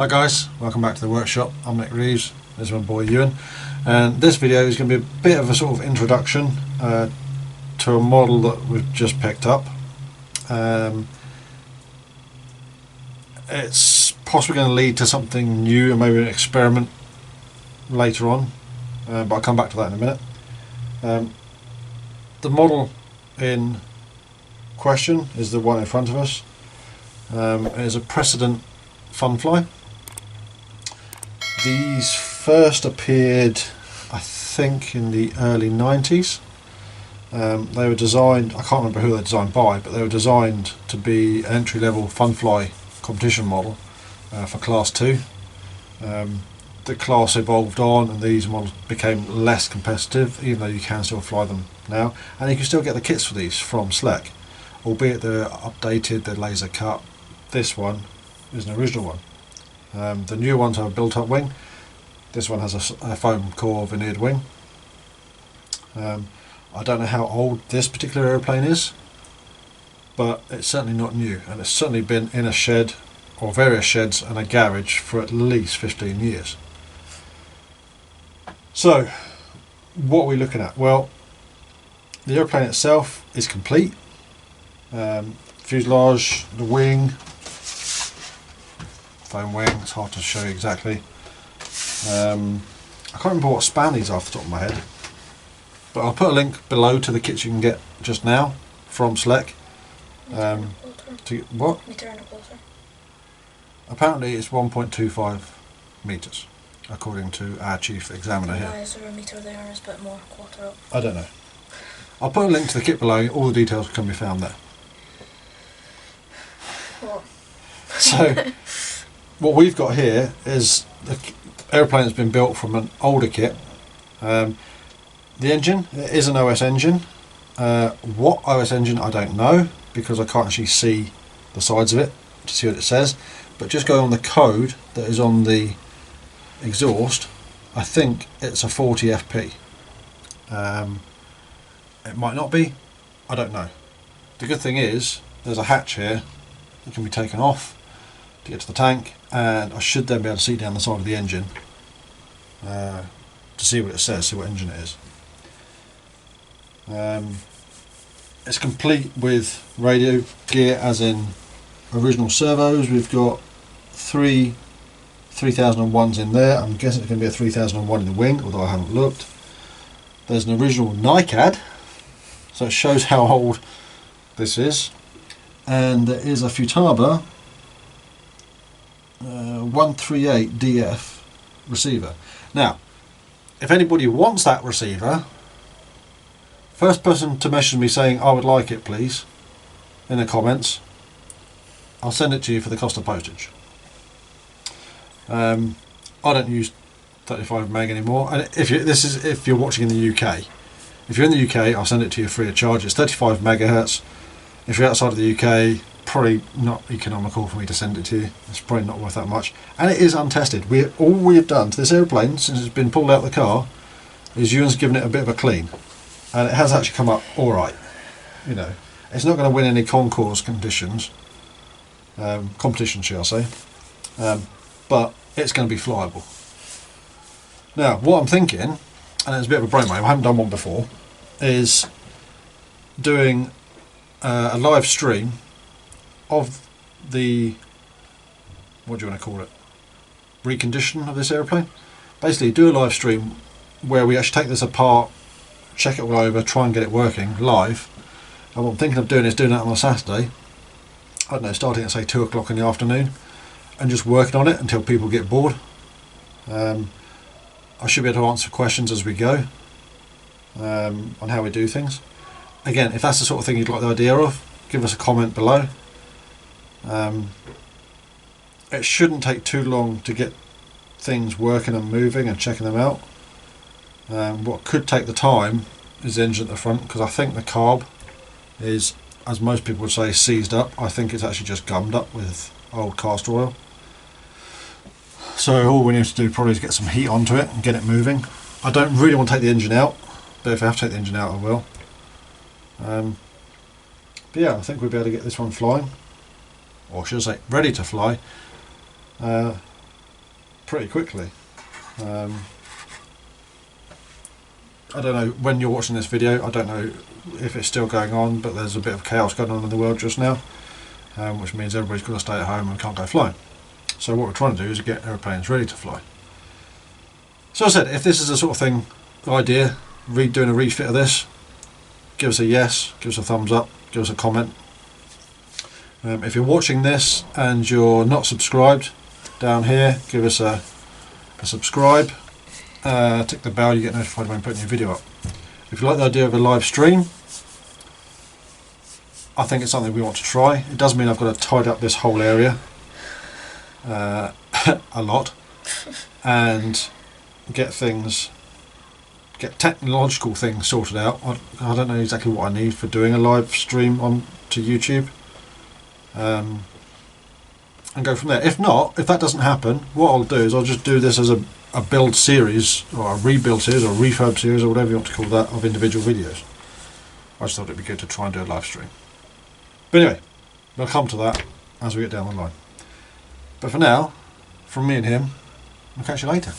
Hi guys, welcome back to the workshop. I'm Nick Reeves, this is my boy Ewan, and this video is going to be a bit of a sort of introduction to a model that we've just picked up. It's possibly going to lead to something new and maybe an experiment later on, but I'll come back to that in a minute. The model in question is the one in front of us. It is a Precedent Funfly. These first appeared, I think, in the early 90s. They were designed, I can't remember who they were designed by, but they were designed to be an entry-level Funfly competition model for Class 2. The class evolved on and these models became less competitive, even though you can still fly them now. And you can still get the kits for these from Slec, albeit they're updated, they're laser cut. This one is an original one. The new ones have a built-up wing. This one has a foam core veneered wing. I don't know how old this particular aeroplane is, but it's certainly not new, and it's certainly been in a shed or various sheds and a garage for at least 15 years. So what are we looking at? Well, the aeroplane itself is complete. Fuselage, the wing, foam wing, it's hard to show you exactly. I can't remember what span these are off the top of my head, but I'll put a link below to the kits you can get just now from Slec. What? Meter and a quarter. Apparently it's 1.25 metres, according to our chief examiner here. Why is there a meter there and it's a bit more quarter up? I don't know. I'll put a link to the kit below, all the details can be found there. What? So, what we've got here is the aeroplane that's been built from an older kit. The engine is an OS engine. What OS engine I don't know, because I can't actually see the sides of it to see what it says, but just going on the code that is on the exhaust, I think it's a 40 FP. It might not be, I don't know. The good thing is there's a hatch here that can be taken off to get to the tank, and I should then be able to see down the side of the engine to see what it says, see what engine it is. It's complete with radio gear, as in original servos. We've got three 3001s in there. I'm guessing it's going to be a 3001 in the wing, although I haven't looked. There's an original NICAD, so it shows how old this is. And there is a Futaba 138DF receiver. Now, if anybody wants that receiver, first person to message me saying I would like it, please, in the comments, I'll send it to you for the cost of postage. I don't use 35 meg anymore, and if you're watching in the UK, if you're in the UK, I'll send it to you free of charge. It's 35 megahertz. If you're outside of the UK, probably not economical for me to send it to you. It's probably not worth that much, and it is untested. All we have done to this airplane since it's been pulled out of the car is Ewan's given it a bit of a clean, and it has actually come up all right. You know, it's not going to win any concours conditions, competition, shall I say, but it's going to be flyable. Now, what I'm thinking, and it's a bit of a brainwave, I haven't done one before, is doing a live stream of the, what do you want to call it, recondition of this aeroplane. Basically do a live stream where we actually take this apart, check it all over, try and get it working live. And what I'm thinking of doing is doing that on a Saturday, I don't know, starting at say 2 o'clock in the afternoon, and just working on it until people get bored. I should be able to answer questions as we go on how we do things. Again, if that's the sort of thing you'd like the idea of, give us a comment below. It shouldn't take too long to get things working and moving and checking them out. What could take the time is the engine at the front, because I think the carb is, as most people would say, seized up. I think it's actually just gummed up with old castor oil. So all we need to do probably is get some heat onto it and get it moving. I don't really want to take the engine out, but if I have to take the engine out I will. But yeah, I think we'll be able to get this one flying, or should I say ready to fly, pretty quickly. I don't know when you're watching this video, I don't know if it's still going on, but there's a bit of chaos going on in the world just now, which means everybody's got to stay at home and can't go flying. So what we're trying to do is get aeroplanes ready to fly. So I said, if this is the sort of thing, idea, doing a refit of this, give us a yes, give us a thumbs up, give us a comment. If you're watching this and you're not subscribed, down here, give us a subscribe. Tick the bell, you get notified when I'm putting a video up. If you like the idea of a live stream, I think it's something we want to try. It does mean I've got to tidy up this whole area a lot and get technological things sorted out. I don't know exactly what I need for doing a live stream on to YouTube, and go from there. If that doesn't happen, what I'll do is I'll just do this as a build series, or a rebuild series, or a refurb series, or whatever you want to call that, of individual videos. I just thought it'd be good to try and do a live stream. But anyway, we'll come to that as we get down the line. But for now, from me and him, I'll catch you later.